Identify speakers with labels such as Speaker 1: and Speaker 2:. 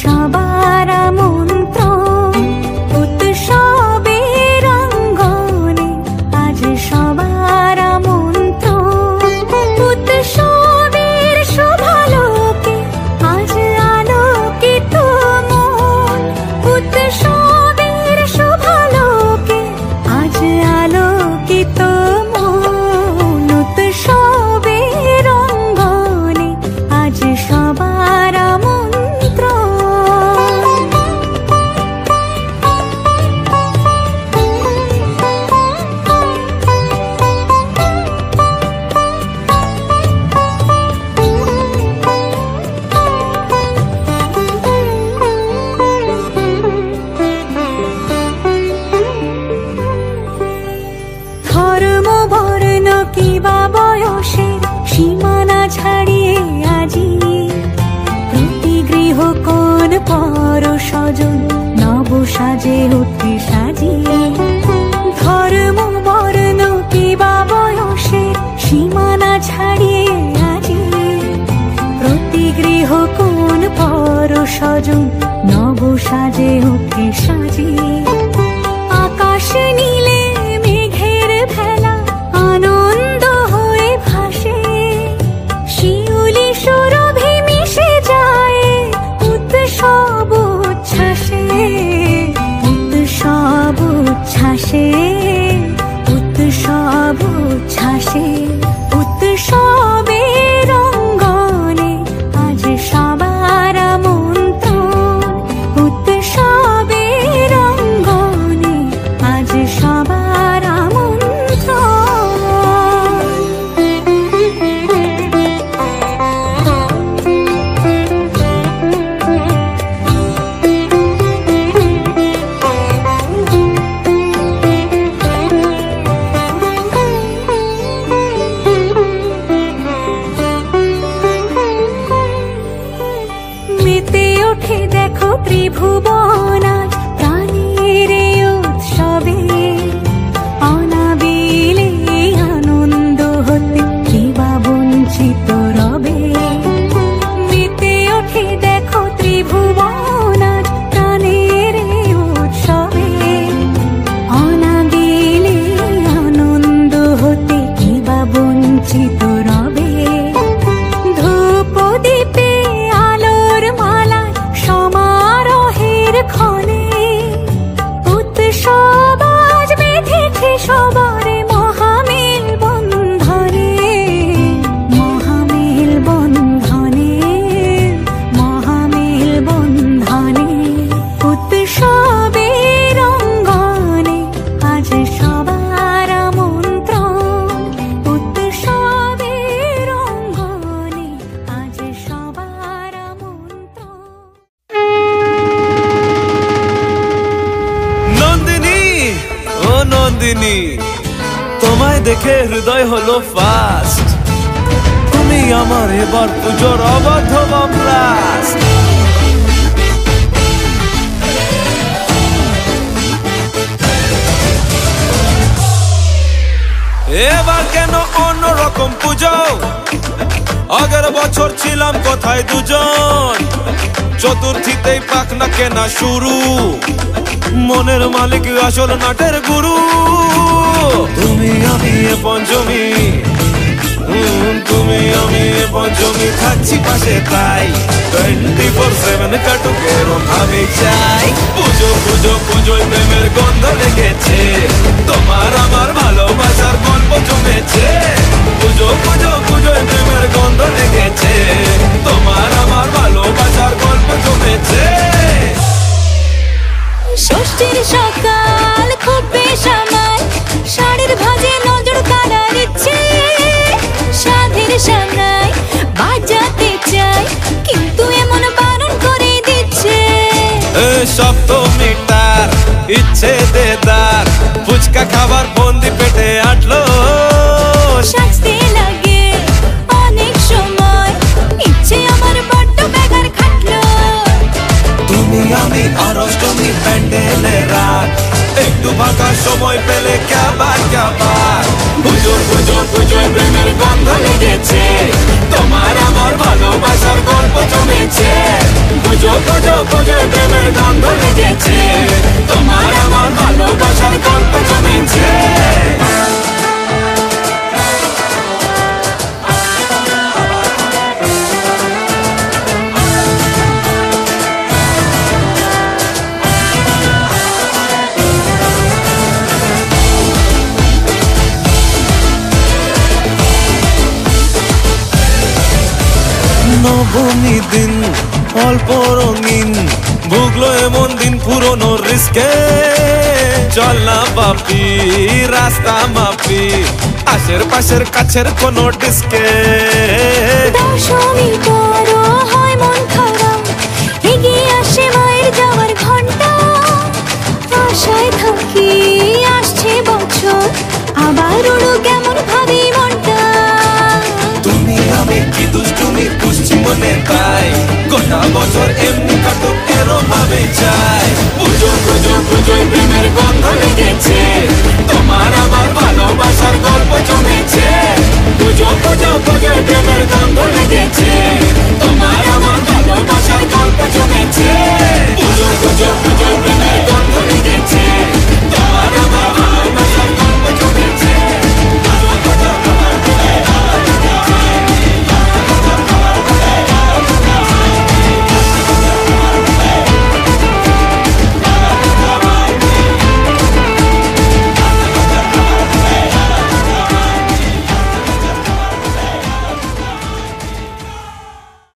Speaker 1: সবার আমন্ত্রণ উৎসবের অঙ্গনে, আজ সবার আমন্ত্রণ উৎসবের শোভালোকে, আজ আলোকিত মন উৎসবের শোভালোকে, আজ আলোকিত মন উৎসবের অঙ্গনে, আজ সবার সীমানা ছাড়িয়ে আজি প্রতি গৃহ কোন পর স্বজন নব সাজে উঠে সাজিয়ে, ধর্ম বর্ণ কিবা বয়সের সীমানা ছাড়িয়ে আজি প্রতি গৃহ কোন পর স্বজন নব সাজে উঠে সাজিয়ে, আকাশ নীলে মেঘের ভেলা আনন্দ হয়ে ভাসে, শিউলি সুরভি মিশে যায় উৎসব উচ্ছ্বাসে, উৎসব উচ্ছ্বাসে, উৎসব উচ্ছ্বাসে, উৎসবের অঙ্গনে আজ সবার আমন্ত্রণ উৎসবের অঙ্গনে, আজ সবার দেখো ত্রিভুবন আজ প্রাণের উৎসবে, অনাবিলে আনন্দ হতে কিবা বঞ্চিত রবে, মেতে ওঠে দেখো ত্রিভুবন আজ প্রাণের উৎসবে, অনাবিলে আনন্দ হতে কিবা বঞ্চিত রবে, ধূপ দীপে আলোর মালা সমারোহের ক্ষণে উৎসব আজ বেঁধেছে সবার মহামেল বন্ধনে, মহামেল বন্ধনে, মহামেল বন্ধনে, উৎসবের অঙ্গনে আজ সবার আমন্ত্রণ উৎসবের অঙ্গনে, আজ সবার আমন্ত্রণ।
Speaker 2: নন্দিনী, ও নন্দিনী, তোমায় দেখে হৃদয় হলো ফাস্ট, তুমি আমার এবার পুজোর অবাধ্য ব্লাস্ট। এবার কেন অন্যরকম পুজো, আগের বছর ছিলাম কোথায় দুজন, চতুর্থীতেই পাখনা কেনা শুরু, মনের মালিক আসল নাটের গুরু, তুমি আমি এ পঞ্চমী, তুমি আমি এ পঞ্চমী থাকছি পাশে, তাই 24/7 কাটুক এরম আমি চাই। পুজো পুজো পুজোয় প্রেমের গন্ধ লেগেছে, তোমার আমার ভালোবাসার গল্প জমেছে, পুজো পুজো পুজোয় প্রেমের গন্ধ লেগেছে, তোমার আমার ভালোবাসার গল্প জমেছে।
Speaker 1: ষষ্ঠীর সকাল খুব বেসামাল, শাড়ির ভাঁজে নজর কাড়ার ইচ্ছে, সাধের সামনায় বাজাতে চাই কিন্তু এমন বারণ করে দিচ্ছে।
Speaker 2: সপ্তমীটার ইচ্ছে দেদার, ফুচকা খাবার বন্দি পেটে আটলো,
Speaker 1: সাজতে লাগে অনেক সময়, ইচ্ছে আমার বড্ড বেগার খাটলো।
Speaker 2: তুমি আমি আর অষ্টমী প্যান্ডেলে রাত, একটু ফাঁকা সময় পেলে কাবার কাবার, পুজো পুজো পুজোয় প্রেমের গন্ধ লেগেছে, তোমার আমার ভালোবাসার গল্প জমেছে। পুজো পুজো পুজোয় প্রেমের গন্ধ লেগেছে, তোমার আমার ভালোবাসার গল্প জমেছে। নবমী দিন অল্প রঙিন, ভুগলো এমন দিন পুরনো রিস্কে, চল না বাপি রাস্তা মাপি, আশের পাশের কাছের কোনো ডিস্কে।
Speaker 1: দশমী পরও হয় মন খারাপ, এগিয়ে আসে মায়ের যাওয়ার ঘন্টা, আশায় থাকি আসছে বছর, আবার উড়ো কেমন ভাবি মনটা।
Speaker 2: তুমি আমি কি দুষ্টুমি পুষছি মনে তাই, গোটা বছর এমনি কাটুক এরম ভাবে চাই। পুজো পুজো পুজোয় প্রেমের গন্ধ লেগেছে, তোমার আমার ভালোবাসার গল্প জমেছে। পুজো পুজো পুজোয় প্রেমের গন্ধ লেগেছে, তোমার আমার ভালোবাসার গল্প জমেছে। পুজো পুজো পুজোয় প্রেমের গন্ধ